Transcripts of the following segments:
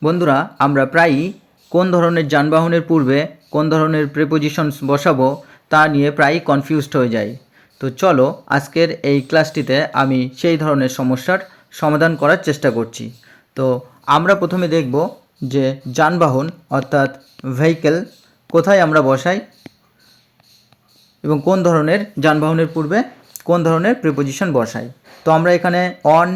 বন্ধুরা, আমরা প্রায়ই কোন ধরনের যানবাহনের পূর্বে কোন ধরনের প্রিপোজিশনস বসাবো তা নিয়ে প্রায়ই কনফিউজড হয়ে যাই। তো চলো আজকের এই ক্লাসটিতে আমি সেই ধরনের সমস্যার সমাধান করার চেষ্টা করছি। তো আমরা প্রথমে দেখব যে যানবাহন অর্থাৎ ভেহিকেল কোথায় আমরা বসাই এবং কোন ধরনের যানবাহনের পূর্বে কোন ধরনের প্রিপোজিশন বসাই। তো আমরা এখানে অন,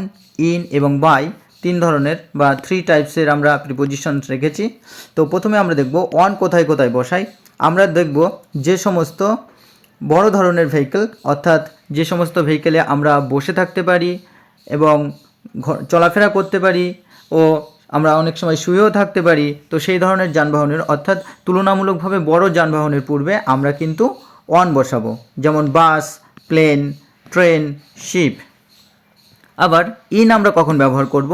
ইন এবং বাই তিন ধরনের বা 3 টাইপসের আমরা প্রিপোজিশন রেখেছি। তো প্রথমে আমরা দেখব অন কোথায় কোথায় বসাই। আমরা দেখব যে সমস্ত বড় ধরনের ভেহিকেল অর্থাৎ যে সমস্ত ভেহিকেলে আমরা বসে থাকতে পারি এবং চলাফেরা করতে পারি ও আমরা অনেক সময় শুয়েও থাকতে পারি, তো সেই ধরনের যানবাহনের অর্থাৎ তুলনামূলকভাবে বড় যানবাহনের পূর্বে আমরা কিন্তু অন বসাবো, যেমন বাস, প্লেন, ট্রেন, শিপ। আবার ইন আমরা কখন ব্যবহার করব?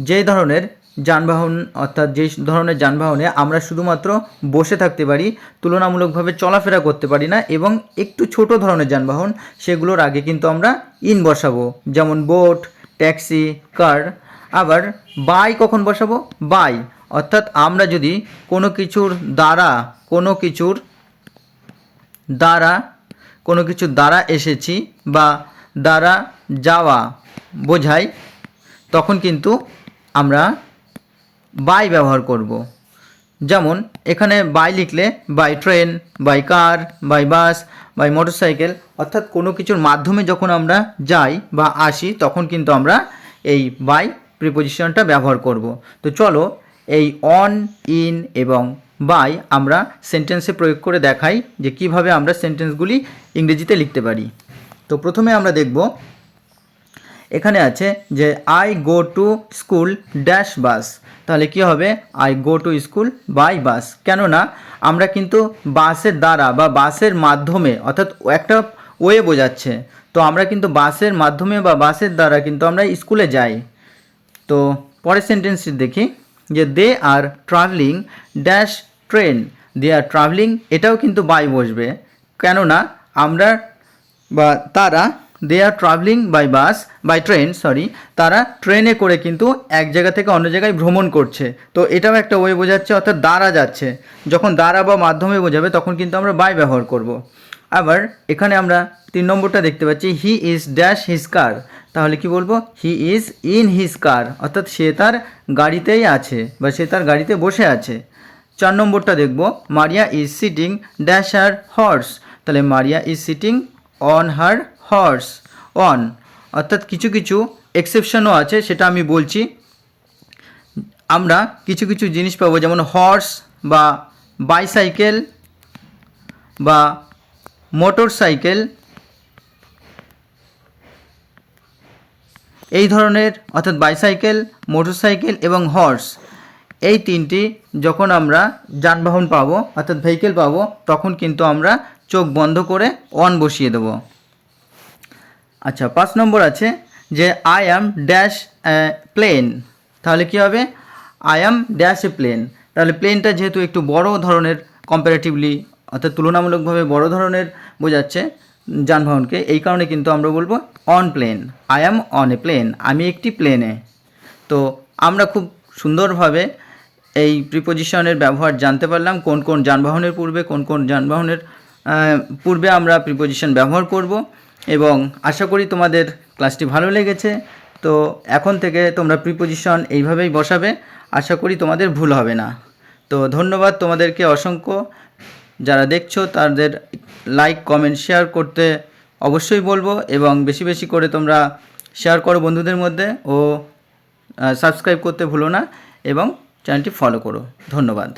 যেই ধরনের যানবাহন অর্থাৎ যেই ধরনের যানবাহনে আমরা শুধুমাত্র বসে থাকতে পারি, তুলনামূলকভাবে চলাফেরা করতে পারি না এবং একটু ছোট ধরনের যানবাহন, সেগুলোর আগে কিন্তু আমরা ইন বসাবো, যেমন বোট, ট্যাক্সি, কার। আবার বাই কখন বসাবো? বাই অর্থাৎ আমরা যদি কোনো কিছুর দ্বারা এসেছি বা দ্বারা যাওয়া বোঝায়, তখন কিন্তু আমরা বাই ব্যবহার করব। যেমন এখানে বাই লিখলে by train, by car, by bus, by motorcycle, অর্থাৎ কোনো কিছুর মাধ্যমে যখন আমরা যাই বা আসি তখন কিন্তু আমরা এই বাই প্রিপোজিশনটা ব্যবহার করব। তো চলো এই অন, ইন এবং বাই আমরা সেন্টেন্সে প্রয়োগ করে দেখাই যে কিভাবে আমরা সেন্টেন্সগুলি ইংরেজিতে লিখতে পারি। তো প্রথমে আমরা দেখব, এখানে আছে যে I go to school dash bus. তাহলে কি হবে? I go to school by bus. কেননা আমরা কিন্তু বাসের দ্বারা বা বাসের মাধ্যমে, অর্থাৎ একটা ওয়ে বোঝাচ্ছে, তো আমরা কিন্তু বাসের মাধ্যমে বা বাসের দ্বারা কিন্তু আমরা স্কুলে যাই। তো পরের সেন্টেন্সটি দেখি যে they are travelling dash train. They are travelling, এটাও কিন্তু বাই বসবে, কেননা আমরা বা তারা, they are travelling by bus by train, তারা ট্রেনে করে কিন্তু এক জায়গা থেকে অন্য জায়গায় ভ্রমণ করছে। তো এটাও একটা ওয়ে বোঝাচ্ছে, অর্থাৎ দ্বারা যাচ্ছে। যখন দ্বারা বা মাধ্যমে বোঝাবে তখন কিন্তু আমরা বাই ব্যবহার করব। আবার এখানে আমরা 3 নম্বরটা দেখতে পাচ্ছি হি ইজ ড্যাশ হিজ কার। তাহলে কি বলবো? হি ইজ ইন হিজ কার, অর্থাৎ সে তার গাড়িতেই আছে বা সে তার গাড়িতে বসে আছে। 4 নম্বরটা দেখব Maria is sitting dash her horse. তাহলে Maria is sitting on her horse. On অর্থাৎ কিছু কিছু এক্সেপশনও আছে, সেটা আমি বলছি। আমরা কিছু কিছু জিনিস পাবো, যেমন হর্স বা বাইসাইকেল বা মোটর সাইকেল, এই ধরনের, অর্থাৎ বাইসাইকেল, মোটরসাইকেল এবং হর্স, এই তিনটি যখন আমরা যানবাহন পাবো অর্থাৎ ভেহিকেল পাবো, তখন কিন্তু আমরা চোখ বন্ধ করে অন বসিয়ে দেবো। আচ্ছা, 5 নম্বর আছে যে আই অ্যাম ড্যাশ প্লেন। তাহলে কি হবে? I am dash a plane. তাহলে প্লেনটা যেহেতু একটু বড় ধরনের, কম্পারেটিভলি অর্থাৎ তুলনামূলকভাবে বড় ধরনের বোঝাচ্ছে যানবাহনকে, এই কারণে কিন্তু আমরা বলবো on plane. I am on a plane, আমি একটি প্লেনে। তো আমরা খুব সুন্দরভাবে এই প্রিপোজিশনের ব্যবহার জানতে পারলাম, কোন কোন যানবাহনের পূর্বে কোন কোন যানবাহনের পূর্বে আমরা প্রিপোজিশন ব্যবহার করব। এবং আশা করি তোমাদের ক্লাসটি ভালো লেগেছে। তো এখন থেকে তোমরা প্রিপোজিশন এইভাবেই বসাবে, আশা করি তোমাদের ভুল হবে না। তো ধন্যবাদ তোমাদেরকে অসংখ্য। যারা দেখছো তাদের লাইক, কমেন্ট, শেয়ার করতে অবশ্যই বলবো এবং বেশি বেশি করে তোমরা শেয়ার করো বন্ধুদের মধ্যে ও সাবস্ক্রাইব করতে ভুলো না এবং চ্যানেলটি ফলো করো। ধন্যবাদ।